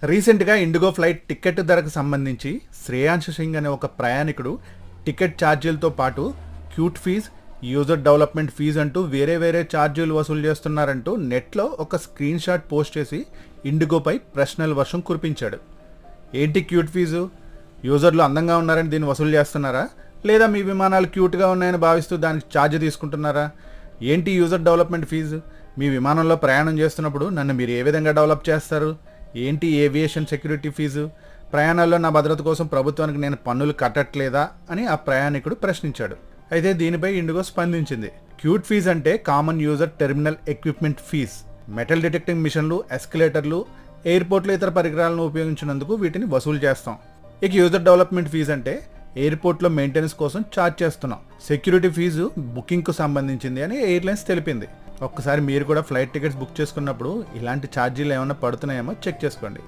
రీసెంట్గా IndiGo flight ticket ధరకు సంబంధించి శ్రేయాంశ్ సింగ్ అనే ఒక ప్రయాణికుడు టికెట్ ఛార్జీలతో పాటు CUTE fees, user development fees అంటూ వేరే ఛార్జీలు వసూలు చేస్తున్నారంటూ నెట్లో ఒక స్క్రీన్ షాట్ పోస్ట్ చేసి ఇండిగోపై ప్రశ్నల వర్షం కురిపించాడు. ఏంటి క్యూట్ ఫీజు? యూజర్లు అందంగా ఉన్నారని దీన్ని వసూలు చేస్తున్నారా, లేదా మీ విమానాలు క్యూట్గా ఉన్నాయని భావిస్తూ దానికి ఛార్జ్ తీసుకుంటున్నారా? ఏంటి యూజర్ డెవలప్మెంట్ ఫీజు? మీ విమానంలో ప్రయాణం చేస్తున్నప్పుడు నన్ను మీరు ఏ విధంగా డెవలప్ చేస్తారు? ఏంటి ఏవియేషన్ సెక్యూరిటీ ఫీజు? ప్రయాణాల్లో నా భద్రత కోసం ప్రభుత్వానికి నేను పన్నులు కట్టట్లేదా అని ఆ ప్రయాణికుడు ప్రశ్నించాడు. అయితే దీనిపై ఇండిగో స్పందించింది. క్యూట్ ఫీజ్ అంటే common user terminal equipment fees. Metal detecting మిషన్లు, ఎస్కలేటర్లు, ఎయిర్పోర్ట్లో ఇతర పరికరాలను ఉపయోగించినందుకు వీటిని వసూలు చేస్తాం. ఇక యూజర్ డెవలప్మెంట్ ఫీజ్ అంటే ఎయిర్పోర్ట్లో మెయింటెనెన్స్ కోసం ఛార్జ్ చేస్తున్నాం. సెక్యూరిటీ ఫీజు బుకింగ్కు సంబంధించింది అని ఎయిర్లైన్స్ తెలిపింది. ఒక్కసారి మీరు కూడా ఫ్లైట్ టికెట్స్ బుక్ చేసుకున్నప్పుడు ఇలాంటి ఛార్జీలు ఏమైనా పడుతున్నాయేమో చెక్ చేసుకోండి.